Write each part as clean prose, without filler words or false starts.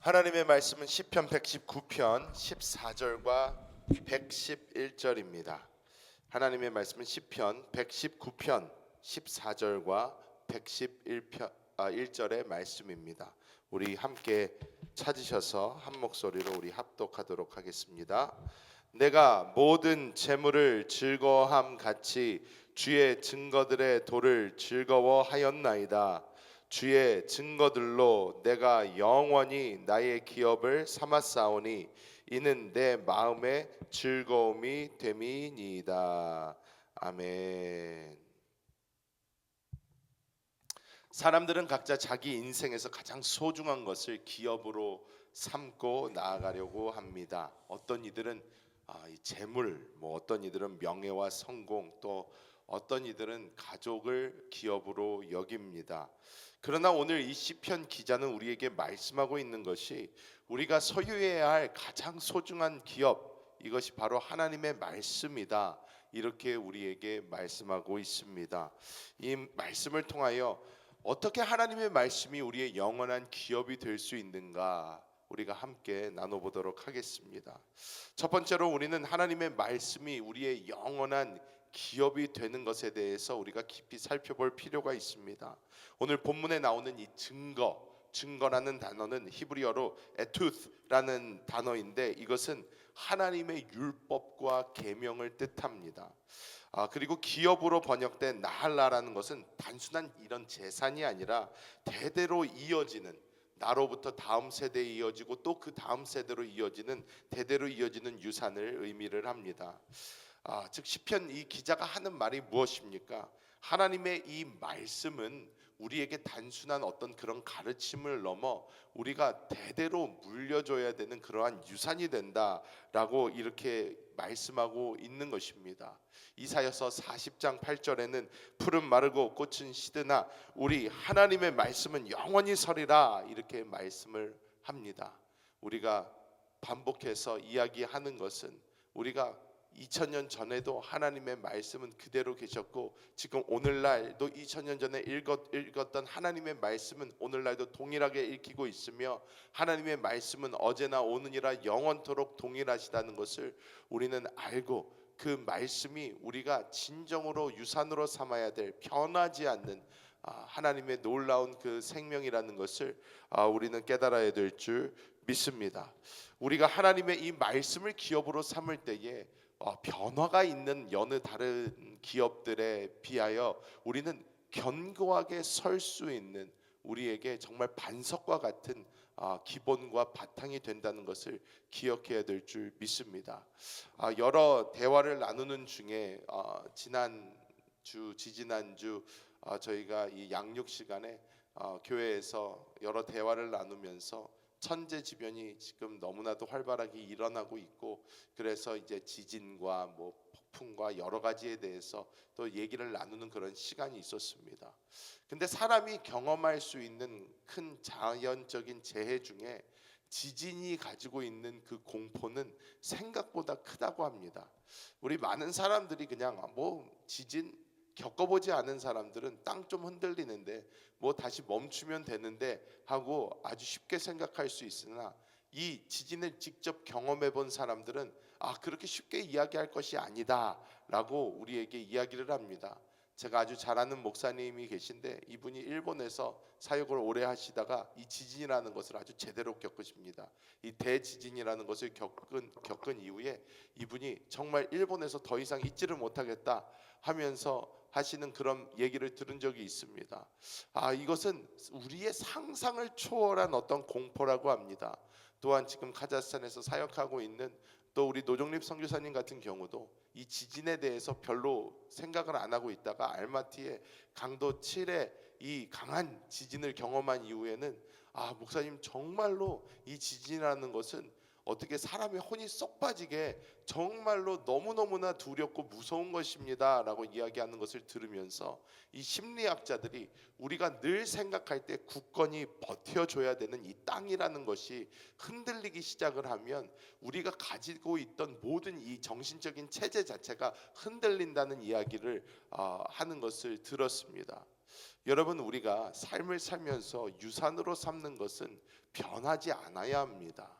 하나님의 말씀은 시편 119편 14절과 111절입니다. 하나님의 말씀은 시편 119편 14절과 111절의 말씀입니다. 우리 함께 찾으셔서 한 목소리로 우리 합독하도록 하겠습니다. 내가 모든 재물을 즐거워함 같이 주의 증거들의 도를 즐거워하였나이다. 주의 증거들로 내가 영원히 나의 기업을 삼았사오니 이는 내 마음의 즐거움이 됨이니이다. 아멘. 사람들은 각자 자기 인생에서 가장 소중한 것을 기업으로 삼고 나아가려고 합니다. 어떤 이들은 이 재물, 어떤 이들은 명예와 성공, 또 어떤 이들은 가족을 기업으로 여깁니다. 그러나 오늘 이 시편 기자는 우리에게 말씀하고 있는 것이 우리가 소유해야 할 가장 소중한 기업, 이것이 바로 하나님의 말씀이다. 이렇게 우리에게 말씀하고 있습니다. 이 말씀을 통하여 어떻게 하나님의 말씀이 우리의 영원한 기업이 될 수 있는가, 우리가 함께 나눠보도록 하겠습니다. 첫 번째로 우리는 하나님의 말씀이 우리의 영원한 기업이 되는 것에 대해서 우리가 깊이 살펴볼 필요가 있습니다. 오늘 본문에 나오는 이 증거라는 단어는 히브리어로 에투스라는 단어인데 이것은 하나님의 율법과 계명을 뜻합니다. 그리고 기업으로 번역된 나할라라는 것은 단순한 이런 재산이 아니라 대대로 이어지는, 나로부터 다음 세대에 이어지고 또 그 다음 세대로 이어지는, 대대로 이어지는 유산을 의미를 합니다. 즉 시편 이 기자가 하는 말이 무엇입니까? 하나님의 이 말씀은 우리에게 단순한 어떤 그런 가르침을 넘어 우리가 대대로 물려줘야 되는 그러한 유산이 된다라고 이렇게 말씀하고 있는 것입니다. 이사야서 40장 8절에는 푸른 마르고 꽃은 시드나 우리 하나님의 말씀은 영원히 서리라, 이렇게 말씀을 합니다. 우리가 반복해서 이야기하는 것은 우리가 2000년 전에도 하나님의 말씀은 그대로 계셨고 지금 오늘날도 2000년 전에 읽었던 하나님의 말씀은 오늘날도 동일하게 읽히고 있으며 하나님의 말씀은 어제나 오느니라 영원토록 동일하시다는 것을 우리는 알고 그 말씀이 우리가 진정으로 유산으로 삼아야 될 변하지 않는 하나님의 놀라운 그 생명이라는 것을 우리는 깨달아야 될 줄 믿습니다. 우리가 하나님의 이 말씀을 기업으로 삼을 때에 변화가 있는 여느 다른 기업들에 비하여 우리는 견고하게 설 수 있는, 우리에게 정말 반석과 같은 기본과 바탕이 된다는 것을 기억해야 될 줄 믿습니다. 여러 대화를 나누는 중에 지난주 지지난주 저희가 이 양육 시간에 교회에서 여러 대화를 나누면서 천재지변이 지금 너무나도 활발하게 일어나고 있고, 그래서 이제 지진과 폭풍과 여러 가지에 대해서 또 얘기를 나누는 그런 시간이 있었습니다. 근데 사람이 경험할 수 있는 큰 자연적인 재해 중에 지진이 가지고 있는 그 공포는 생각보다 크다고 합니다. 우리 많은 사람들이 그냥 지진 겪어보지 않은 사람들은 땅 좀 흔들리는데 다시 멈추면 되는데 하고 아주 쉽게 생각할 수 있으나 이 지진을 직접 경험해 본 사람들은 그렇게 쉽게 이야기할 것이 아니다 라고 우리에게 이야기를 합니다. 제가 아주 잘 아는 목사님이 계신데 이분이 일본에서 사역을 오래 하시다가 이 지진이라는 것을 아주 제대로 겪으십니다. 이 대지진이라는 것을 겪은 이후에 이분이 정말 일본에서 더 이상 있지를 못하겠다 하면서 하시는 그런 얘기를 들은 적이 있습니다. 이것은 우리의 상상을 초월한 어떤 공포라고 합니다. 또한 지금 카자흐스탄에서 사역하고 있는 또 우리 노종립 선교사님 같은 경우도 이 지진에 대해서 별로 생각을 안 하고 있다가 알마티에 강도 7의 이 강한 지진을 경험한 이후에는 목사님 정말로 이 지진이라는 것은 어떻게 사람의 혼이 쏙 빠지게 정말로 너무너무나 두렵고 무서운 것입니다 라고 이야기하는 것을 들으면서 이 심리학자들이 우리가 늘 생각할 때 굳건히 버텨줘야 되는 이 땅이라는 것이 흔들리기 시작을 하면 우리가 가지고 있던 모든 이 정신적인 체제 자체가 흔들린다는 이야기를 하는 것을 들었습니다. 여러분, 우리가 삶을 살면서 유산으로 삼는 것은 변하지 않아야 합니다.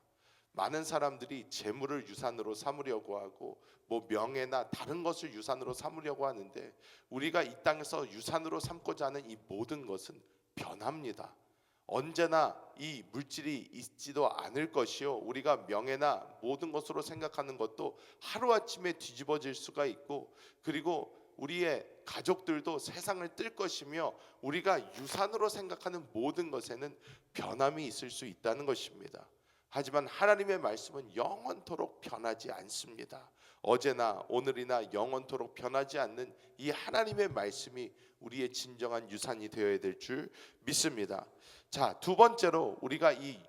많은 사람들이 재물을 유산으로 삼으려고 하고 뭐 명예나 다른 것을 유산으로 삼으려고 하는데, 우리가 이 땅에서 유산으로 삼고자 하는 이 모든 것은 변합니다. 언제나 이 물질이 있지도 않을 것이요, 우리가 명예나 모든 것으로 생각하는 것도 하루아침에 뒤집어질 수가 있고, 그리고 우리의 가족들도 세상을 뜰 것이며, 우리가 유산으로 생각하는 모든 것에는 변함이 있을 수 있다는 것입니다. 하지만 하나님의 말씀은 영원토록 변하지 않습니다. 어제나 오늘이나 영원토록 변하지 않는 이 하나님의 말씀이 우리의 진정한 유산이 되어야 될 줄 믿습니다. 자, 두 번째로 우리가 이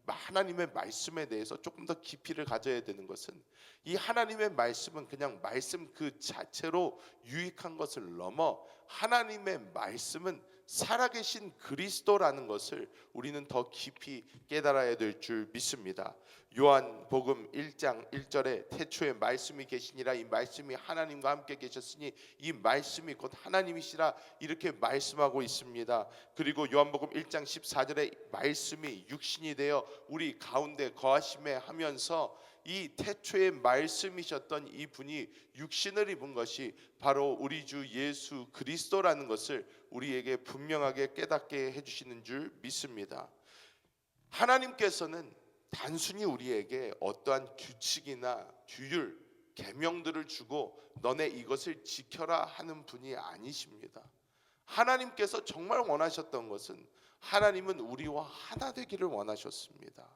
하나님의 말씀에 대해서 조금 더 깊이를 가져야 되는 것은, 이 하나님의 말씀은 그냥 말씀 그 자체로 유익한 것을 넘어 하나님의 말씀은 살아계신 그리스도라는 것을 우리는 더 깊이 깨달아야 될 줄 믿습니다. 요한복음 1장 1절에 태초에 말씀이 계시니라, 이 말씀이 하나님과 함께 계셨으니 이 말씀이 곧 하나님이시라, 이렇게 말씀하고 있습니다. 그리고 요한복음 1장 14절에 말씀이 육신이 되어 우리 가운데 거하심에 하면서, 이 태초에 말씀이셨던 이 분이 육신을 입은 것이 바로 우리 주 예수 그리스도라는 것을 우리에게 분명하게 깨닫게 해주시는 줄 믿습니다. 하나님께서는 단순히 우리에게 어떠한 규칙이나 규율, 계명들을 주고 너네 이것을 지켜라 하는 분이 아니십니다. 하나님께서 정말 원하셨던 것은, 하나님은 우리와 하나 되기를 원하셨습니다.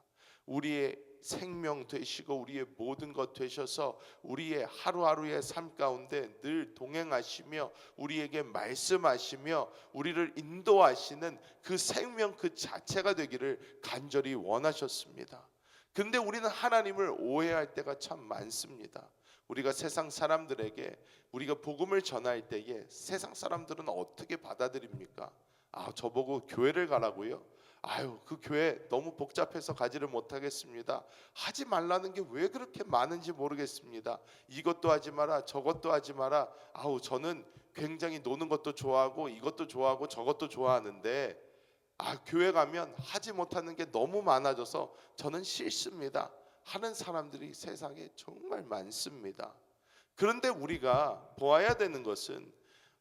우리의 생명 되시고 우리의 모든 것 되셔서 우리의 하루하루의 삶 가운데 늘 동행하시며 우리에게 말씀하시며 우리를 인도하시는 그 생명 그 자체가 되기를 간절히 원하셨습니다. 근데 우리는 하나님을 오해할 때가 참 많습니다. 우리가 세상 사람들에게 우리가 복음을 전할 때에 세상 사람들은 어떻게 받아들입니까? 저보고 교회를 가라고요? 그 교회 너무 복잡해서 가지를 못하겠습니다. 하지 말라는 게 왜 그렇게 많은지 모르겠습니다. 이것도 하지 마라, 저것도 하지 마라. 저는 굉장히 노는 것도 좋아하고 이것도 좋아하고 저것도 좋아하는데 교회 가면 하지 못하는 게 너무 많아져서 저는 싫습니다 하는 사람들이 세상에 정말 많습니다. 그런데 우리가 보아야 되는 것은,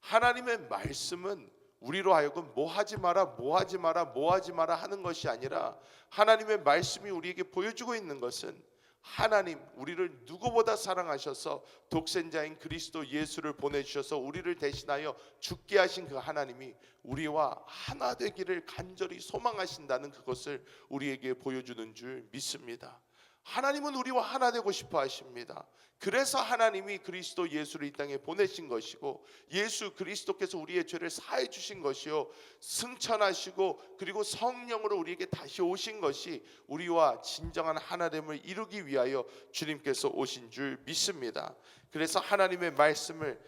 하나님의 말씀은 우리로 하여금 뭐 하지 마라, 뭐 하지 마라, 뭐 하지 마라 하는 것이 아니라, 하나님의 말씀이 우리에게 보여주고 있는 것은, 하나님 우리를 누구보다 사랑하셔서 독생자인 그리스도 예수를 보내주셔서 우리를 대신하여 죽게 하신 그 하나님이 우리와 하나 되기를 간절히 소망하신다는 그것을 우리에게 보여주는 줄 믿습니다. 하나님은 우리와 하나 되고 싶어 하십니다. 그래서 하나님이 그리스도 예수를 이 땅에 보내신 것이고, 예수 그리스도께서 우리의 죄를 사해 주신 것이요, 승천하시고 그리고 성령으로 우리에게 다시 오신 것이 우리와 진정한 하나됨을 이루기 위하여 주님께서 오신 줄 믿습니다. 그래서 하나님의 말씀을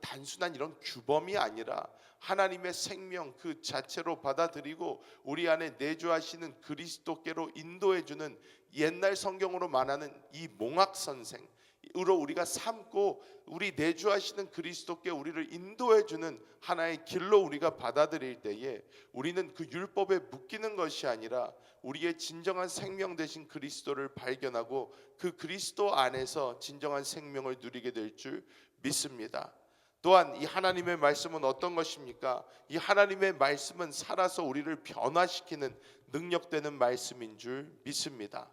단순한 이런 규범이 아니라 하나님의 생명 그 자체로 받아들이고 우리 안에 내주하시는 그리스도께로 인도해주는, 옛날 성경으로 말하는 이 몽학선생으로 우리가 삼고 우리 내주하시는 그리스도께 우리를 인도해주는 하나의 길로 우리가 받아들일 때에, 우리는 그 율법에 묶이는 것이 아니라 우리의 진정한 생명 되신 그리스도를 발견하고 그 그리스도 안에서 진정한 생명을 누리게 될 줄 믿습니다. 또한 이 하나님의 말씀은 어떤 것입니까? 이 하나님의 말씀은 살아서 우리를 변화시키는 능력되는 말씀인 줄 믿습니다.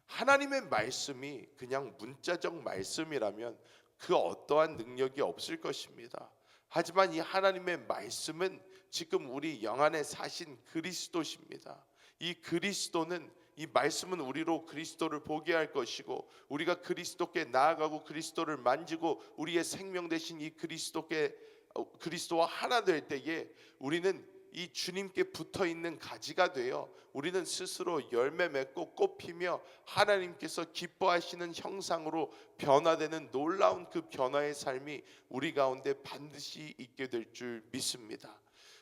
하나님의 말씀이 그냥 문자적 말씀이라면 그 어떠한 능력이 없을 것입니다. 하지만 이 하나님의 말씀은 지금 우리 영 안에 사신 그리스도십니다. 이 그리스도는, 이 말씀은 우리로 그리스도를 보게 할 것이고, 우리가 그리스도께 나아가고 그리스도를 만지고 우리의 생명 되신 이 그리스도와 하나 될 때에 우리는 이 주님께 붙어 있는 가지가 되어 우리는 스스로 열매 맺고 꽃 피며 하나님께서 기뻐하시는 형상으로 변화되는 놀라운 그 변화의 삶이 우리 가운데 반드시 있게 될 줄 믿습니다.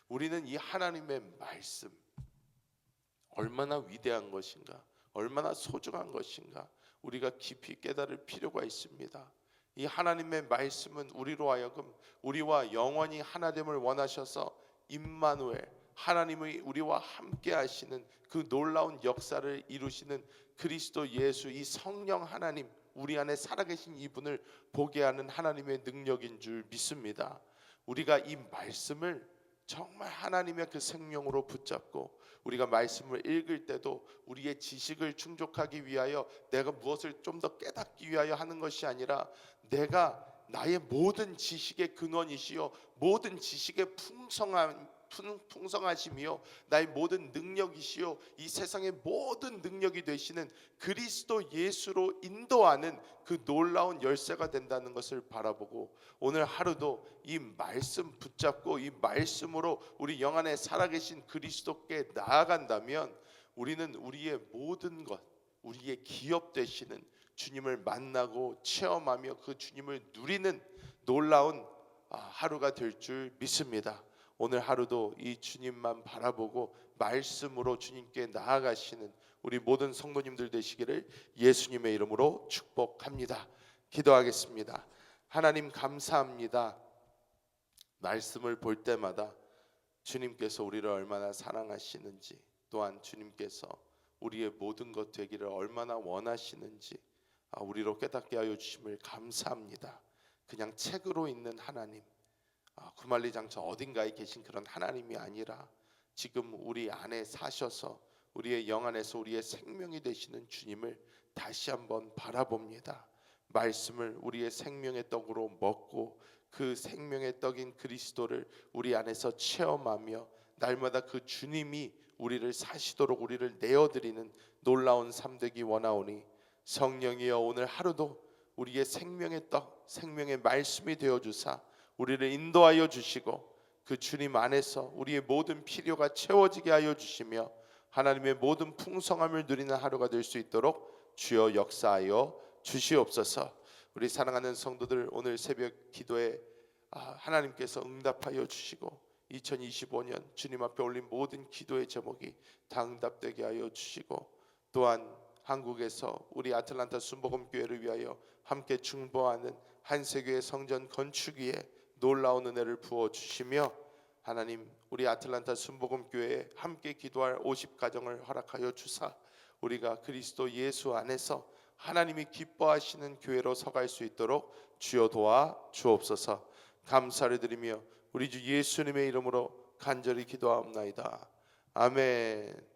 우리는 이 하나님의 말씀, 얼마나 위대한 것인가, 얼마나 소중한 것인가 우리가 깊이 깨달을 필요가 있습니다. 이 하나님의 말씀은 우리로 하여금 우리와 영원히 하나됨을 원하셔서 임마누엘, 하나님의 우리와 함께 하시는 그 놀라운 역사를 이루시는 그리스도 예수, 이 성령 하나님, 우리 안에 살아계신 이분을 보게 하는 하나님의 능력인 줄 믿습니다. 우리가 이 말씀을 정말 하나님의 그 생명으로 붙잡고 우리가 말씀을 읽을 때도 우리의 지식을 충족하기 위하여 내가 무엇을 좀 더 깨닫기 위하여 하는 것이 아니라 내가 나의 모든 지식의 근원이시요 모든 지식의 풍성하심이요 나의 모든 능력이시요 이 세상의 모든 능력이 되시는 그리스도 예수로 인도하는 그 놀라운 열쇠가 된다는 것을 바라보고 오늘 하루도 이 말씀 붙잡고 이 말씀으로 우리 영 안에 살아계신 그리스도께 나아간다면 우리는 우리의 모든 것, 우리의 기업 되시는 주님을 만나고 체험하며 그 주님을 누리는 놀라운 하루가 될 줄 믿습니다. 오늘 하루도 이 주님만 바라보고 말씀으로 주님께 나아가시는 우리 모든 성도님들 되시기를 예수님의 이름으로 축복합니다. 기도하겠습니다. 하나님 감사합니다. 말씀을 볼 때마다 주님께서 우리를 얼마나 사랑하시는지, 또한 주님께서 우리의 모든 것 되기를 얼마나 원하시는지 우리로 깨닫게 하여 주심을 감사합니다. 그냥 책으로 있는 하나님, 구말리장터 어딘가에 계신 그런 하나님이 아니라 지금 우리 안에 사셔서 우리의 영 안에서 우리의 생명이 되시는 주님을 다시 한번 바라봅니다. 말씀을 우리의 생명의 떡으로 먹고 그 생명의 떡인 그리스도를 우리 안에서 체험하며 날마다 그 주님이 우리를 사시도록 우리를 내어드리는 놀라운 삶 되기 원하오니 성령이여 오늘 하루도 우리의 생명의 떡, 생명의 말씀이 되어주사 우리를 인도하여 주시고 그 주님 안에서 우리의 모든 필요가 채워지게 하여 주시며 하나님의 모든 풍성함을 누리는 하루가 될 수 있도록 주여 역사하여 주시옵소서. 우리 사랑하는 성도들 오늘 새벽 기도에 하나님께서 응답하여 주시고 2025년 주님 앞에 올린 모든 기도의 제목이 다 응답되게 하여 주시고 또한 한국에서 우리 아틀란타 순복음교회를 위하여 함께 중보하는 한세교회 성전 건축 위에 놀라운 은혜를 부어주시며 하나님 우리 아틀란타 순복음교회에 함께 기도할 50가정을 허락하여 주사 우리가 그리스도 예수 안에서 하나님이 기뻐하시는 교회로 서갈 수 있도록 주여 도와 주옵소서. 감사를 드리며 우리 주 예수님의 이름으로 간절히 기도하옵나이다. 아멘.